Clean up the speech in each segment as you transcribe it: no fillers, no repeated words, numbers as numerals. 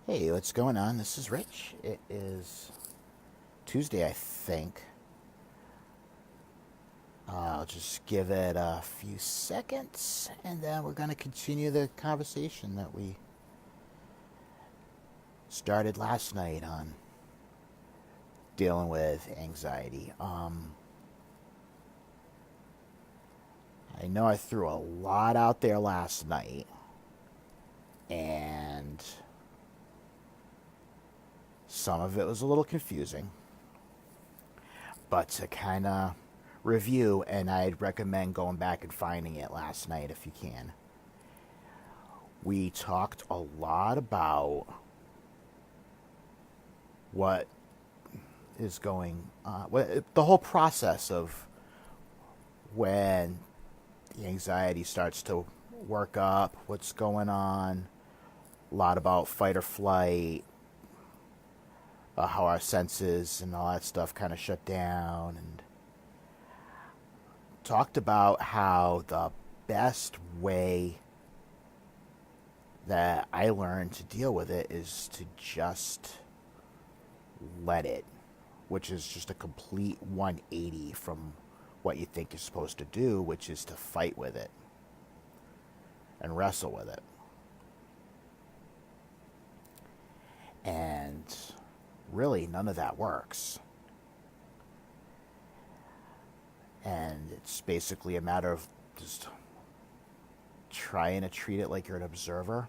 Hey, what's going on? This is Rich. It is Tuesday, I think. I'll just give it a few seconds and then we're going to continue the conversation that we started last night on dealing with anxiety. I know I threw a lot out there last night and some of it was a little confusing, but to kind of review, and I'd recommend going back and finding it last night if you can. We talked a lot about what is going the whole process of when the anxiety starts to work up, what's going on, a lot about fight or flight, how our senses and all that stuff kind of shut down, and talked about how the best way that I learned to deal with it is to just let it, which is just a complete 180 from what you think you're supposed to do, which is to fight with it and wrestle with it. And really, none of that works. And it's basically a matter of just trying to treat it like you're an observer.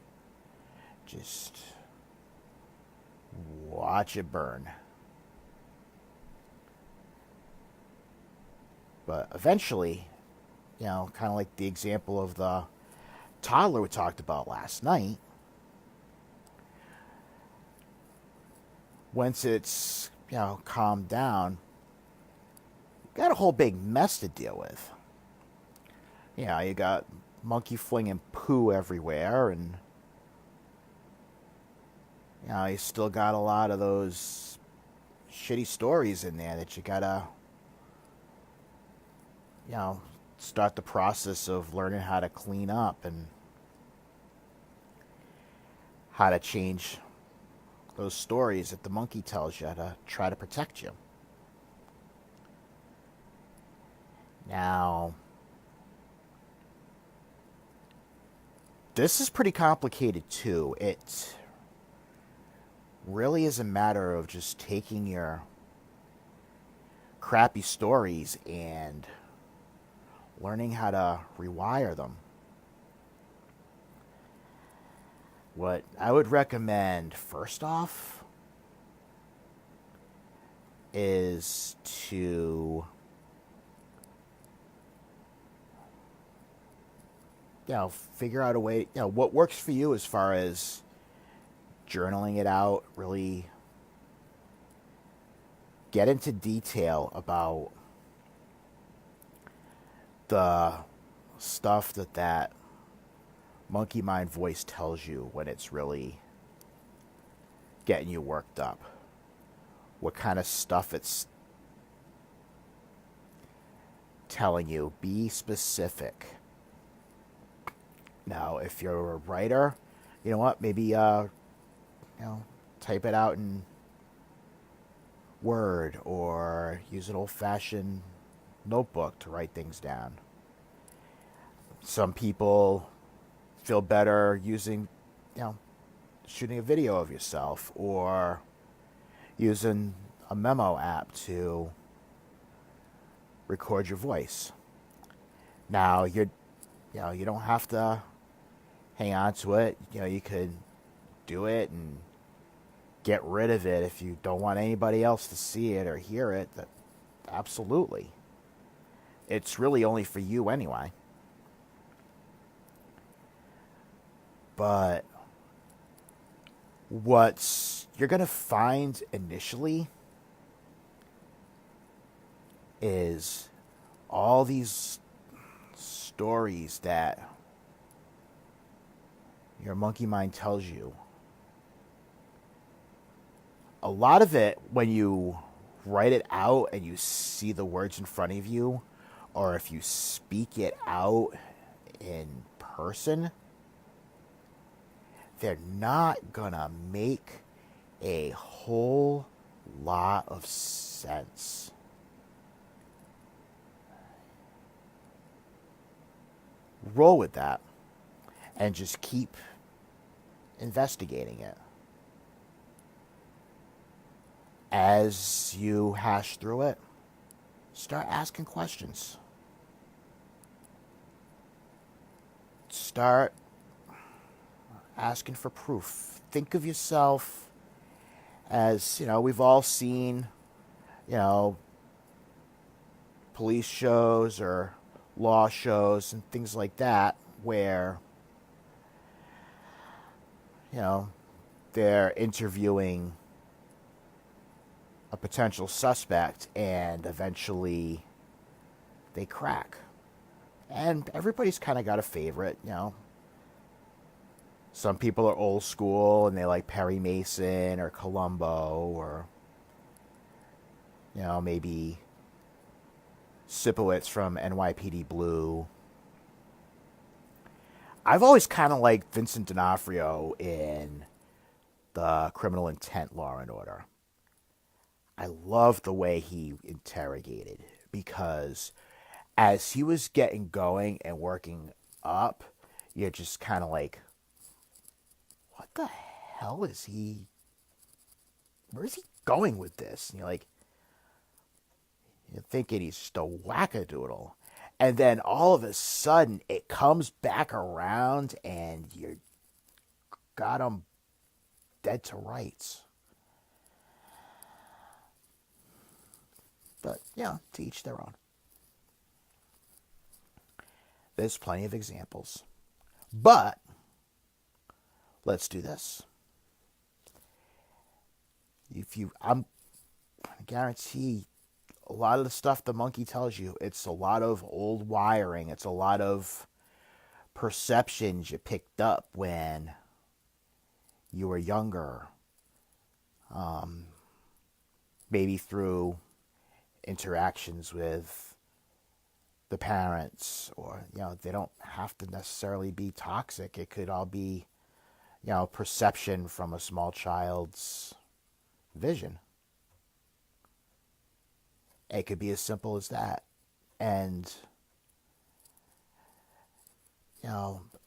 Just watch it burn. But eventually, kind of like the example of the toddler we talked about last night, once it's, calmed down, you got a whole big mess to deal with. You got monkey flinging poo everywhere, and you still got a lot of those shitty stories in there that you gotta, start the process of learning how to clean up and how to change those stories that the monkey tells you to try to protect you. Now, this is pretty complicated too. It really is a matter of just taking your crappy stories and learning how to rewire them. What I would recommend first off is to figure out a way, what works for you as far as journaling it out, really get into detail about the stuff that monkey mind voice tells you when it's really getting you worked up. What kind of stuff it's telling you. Be specific. Now, if you're a writer, you know what? Maybe type it out in Word or use an old-fashioned notebook to write things down. Some people feel better using, shooting a video of yourself or using a memo app to record your voice. Now, you don't have to hang on to it. You could do it and get rid of it if you don't want anybody else to see it or hear it. Absolutely. It's really only for you anyway. But what you're going to find initially is all these stories that your monkey mind tells you. A lot of it, when you write it out and you see the words in front of you, or if you speak it out in person, they're not gonna make a whole lot of sense. Roll with that and just keep investigating it. As you hash through it, start asking questions. Start asking for proof. Think of yourself as, we've all seen, you know, police shows or law shows and things like that where, they're interviewing a potential suspect and eventually they crack. And everybody's kind of got a favorite, Some people are old school and they like Perry Mason or Columbo or, maybe Sipowicz from NYPD Blue. I've always kind of liked Vincent D'Onofrio in the Criminal Intent Law and Order. I love the way he interrogated because as he was getting going and working up, you're just kind of like, what the hell is he? Where is he going with this? And you're thinking he's just a wackadoodle. And then all of a sudden it comes back around and you got him dead to rights. But, to each their own. There's plenty of examples. But, let's do this. I guarantee a lot of the stuff the monkey tells you, it's a lot of old wiring. It's a lot of perceptions you picked up when you were younger. Maybe through interactions with the parents, or they don't have to necessarily be toxic. It could all be perception from a small child's vision. It could be as simple as that. And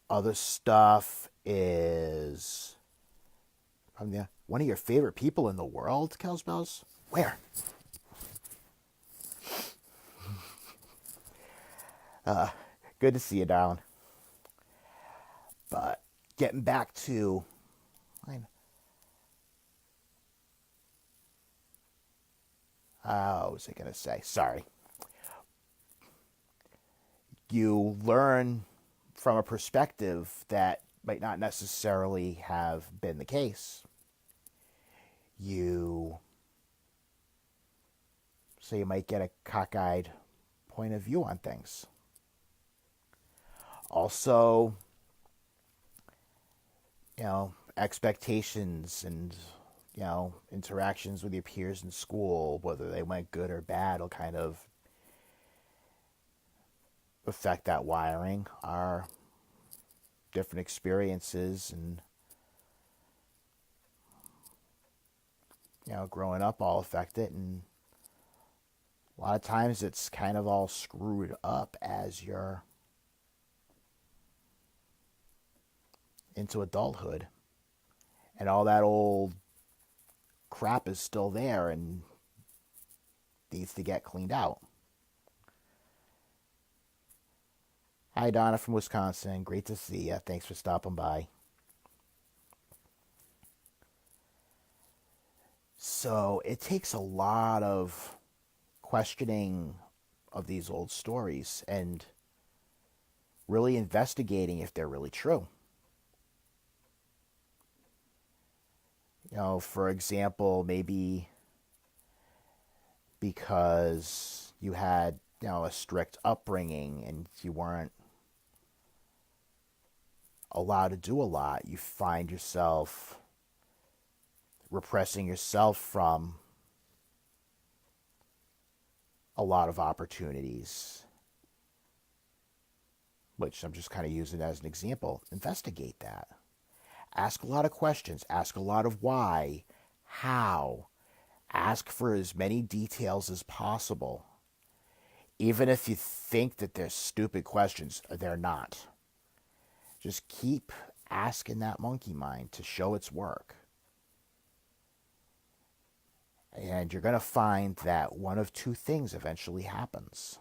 other stuff is one of your favorite people in the world, Kelsbells. Where? Good to see you, darling. But getting back to what was I going to say? Sorry. You learn from a perspective that might not necessarily have been the case. So you might get a cockeyed point of view on things. Also, expectations and, interactions with your peers in school, whether they went good or bad, will kind of affect that wiring. Our different experiences and, growing up all affect it. And a lot of times it's kind of all screwed up as you're into adulthood, and all that old crap is still there and needs to get cleaned out. Hi, Donna from Wisconsin. Great to see you. Thanks for stopping by. So it takes a lot of questioning of these old stories and really investigating if they're really true. For example, maybe because you had, a strict upbringing and you weren't allowed to do a lot, you find yourself repressing yourself from a lot of opportunities, which I'm just kind of using as an example. Investigate that. Ask a lot of questions. Ask a lot of why, how. Ask for as many details as possible. Even if you think that they're stupid questions, they're not. Just keep asking that monkey mind to show its work. And you're going to find that one of two things eventually happens.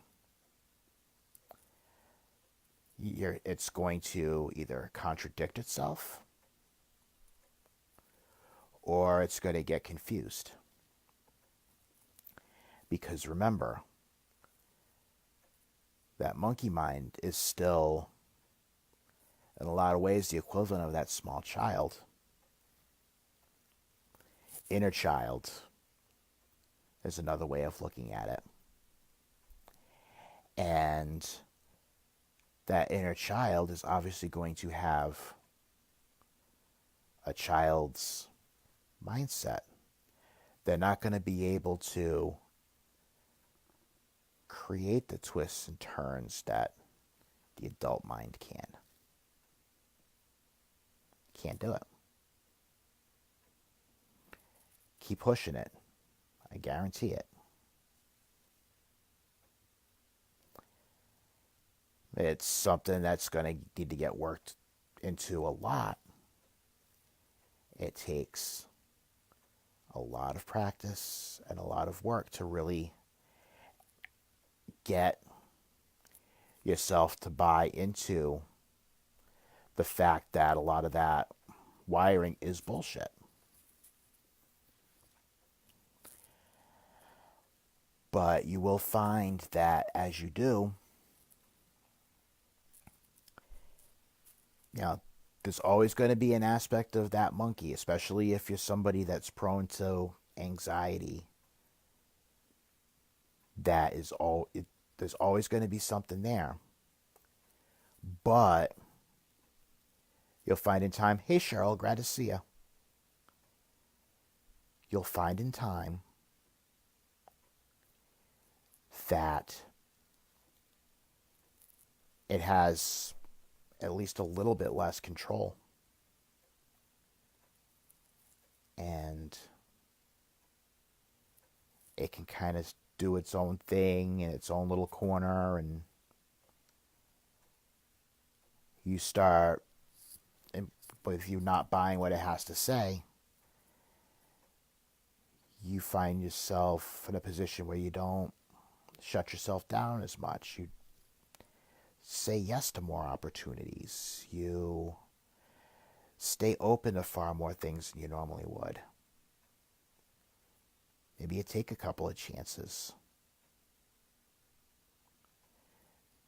It's going to either contradict itself or it's going to get confused. Because remember, that monkey mind is still, in a lot of ways, the equivalent of that small child. Inner child is another way of looking at it. And that inner child is obviously going to have a child's mindset. They're not going to be able to create the twists and turns that the adult mind can. Can't do it. Keep pushing it. I guarantee it. It's something that's going to need to get worked into a lot. It takes a lot of practice and a lot of work to really get yourself to buy into the fact that a lot of that wiring is bullshit. But you will find that as you do, there's always going to be an aspect of that monkey, especially if you're somebody that's prone to anxiety. There's always going to be something there. But you'll find in time, hey Cheryl, glad to see you. You'll find in time that it has at least a little bit less control. And it can kind of do its own thing in its own little corner, and you start, with you not buying what it has to say, you find yourself in a position where you don't shut yourself down as much. You say yes to more opportunities. You stay open to far more things than you normally would. Maybe you take a couple of chances.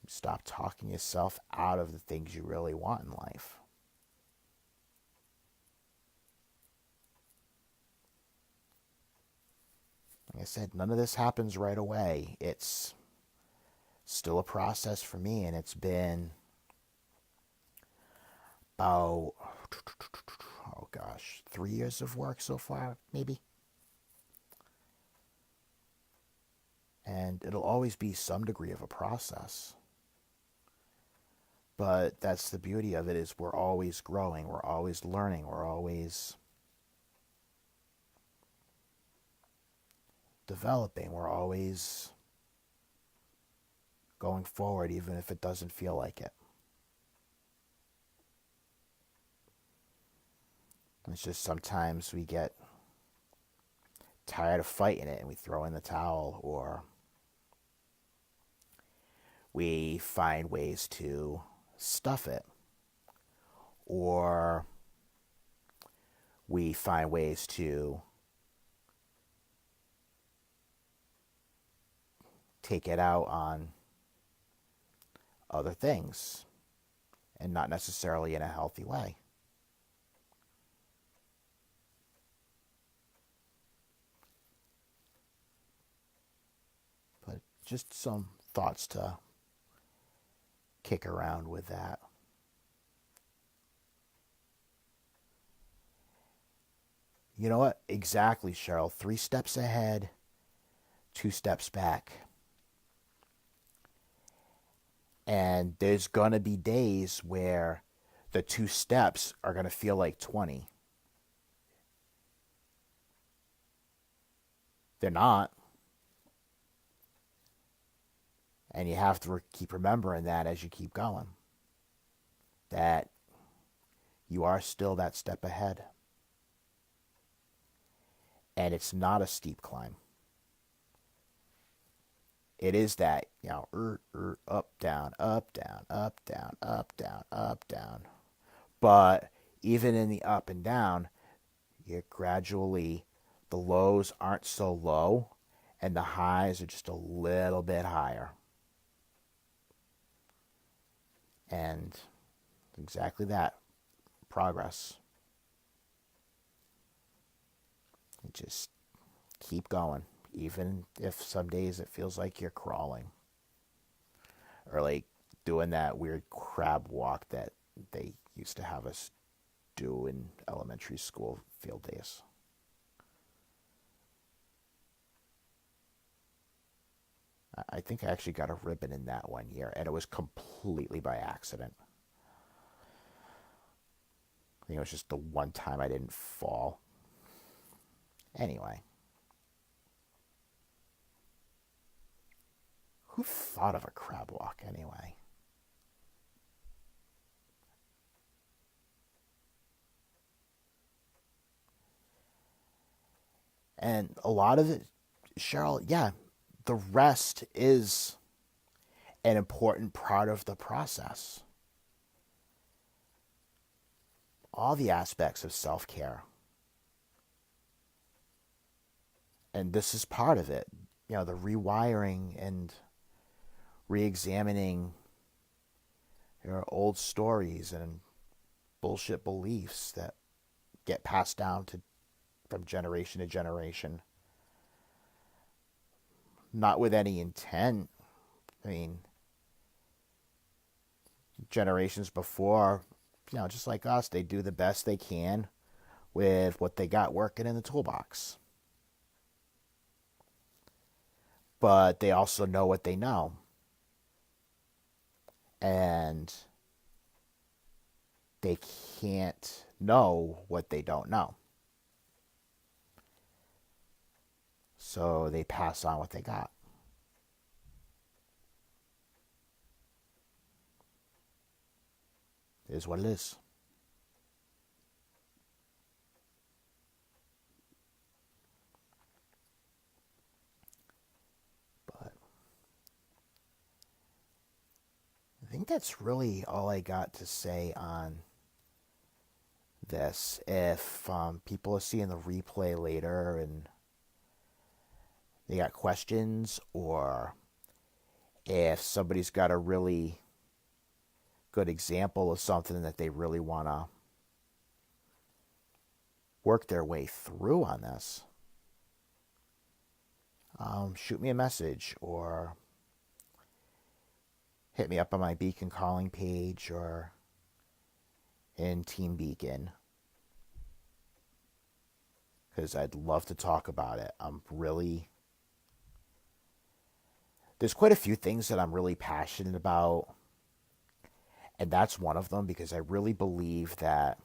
You stop talking yourself out of the things you really want in life. Like I said, none of this happens right away. It's still a process for me, and it's been about, 3 years of work so far, maybe. And it'll always be some degree of a process. But that's the beauty of it, is we're always growing, we're always learning, we're always developing, we're always going forward, even if it doesn't feel like it. It's just sometimes we get tired of fighting it and we throw in the towel, or we find ways to stuff it, or we find ways to take it out on other things, and not necessarily in a healthy way. But just some thoughts to kick around with that. You know what? Exactly, Cheryl. 3 steps ahead, 2 steps back. And there's going to be days where the 2 steps are going to feel like 20. They're not. And you have to keep remembering that as you keep going, that you are still that step ahead. And it's not a steep climb. It is that, up, down, up, down, up, down, up, down, up, down. But even in the up and down, you gradually, the lows aren't so low and the highs are just a little bit higher. And exactly that, progress. You just keep going, even if some days it feels like you're crawling. Or like doing that weird crab walk that they used to have us do in elementary school field days. I think I actually got a ribbon in that one year, and it was completely by accident. I think it was just the one time I didn't fall. Anyway. Who thought of a crab walk anyway? And a lot of it, Cheryl, yeah, the rest is an important part of the process. All the aspects of self-care. And this is part of it. The rewiring and re-examining your old stories and bullshit beliefs that get passed down from generation to generation. Not with any intent. I mean, generations before, just like us, they do the best they can with what they got working in the toolbox. But they also know what they know. And they can't know what they don't know. So they pass on what they got. It is what it is. But I think that's really all I got to say on this. If people are seeing the replay later and they got questions, or if somebody's got a really good example of something that they really want to work their way through on this, shoot me a message or hit me up on my Beacon calling page or in Team Beacon, because I'd love to talk about it. There's quite a few things that I'm really passionate about, and that's one of them, because I really believe that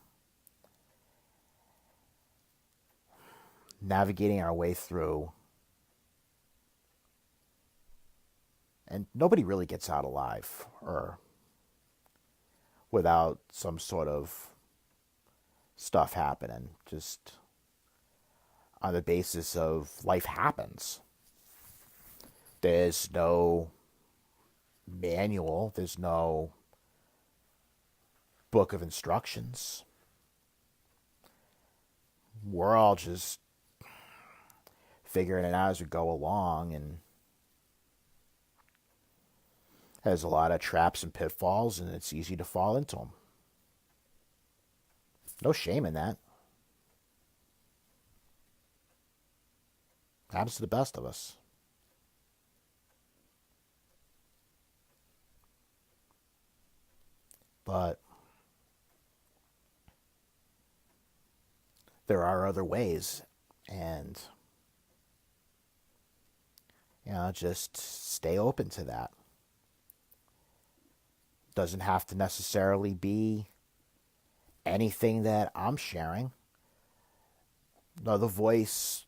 navigating our way through, and nobody really gets out alive or without some sort of stuff happening, just on the basis of life happens. There's no manual, there's no book of instructions. We're all just figuring it out as we go along, and there's a lot of traps and pitfalls, and it's easy to fall into them. No shame in that. Happens to the best of us. But there are other ways, and just stay open to that. Doesn't have to necessarily be anything that I'm sharing, another voice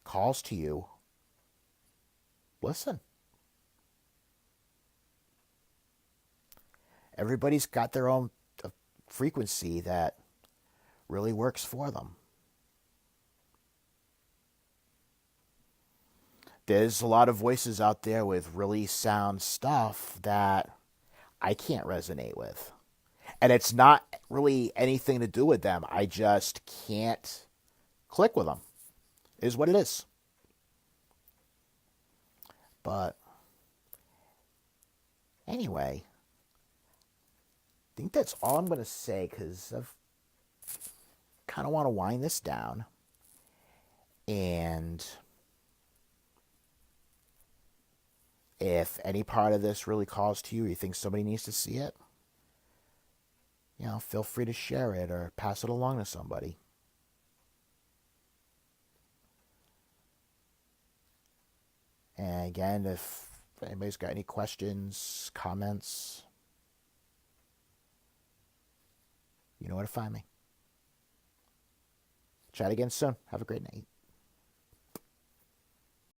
calls to you, listen. Everybody's got their own frequency that really works for them. There's a lot of voices out there with really sound stuff that I can't resonate with. And it's not really anything to do with them. I just can't click with them, is what it is. But anyway, I think that's all I'm going to say because I kind of want to wind this down. And if any part of this really calls to you, or you think somebody needs to see it, feel free to share it or pass it along to somebody. And again, if anybody's got any questions, comments, you know where to find me. Chat again soon. Have a great night.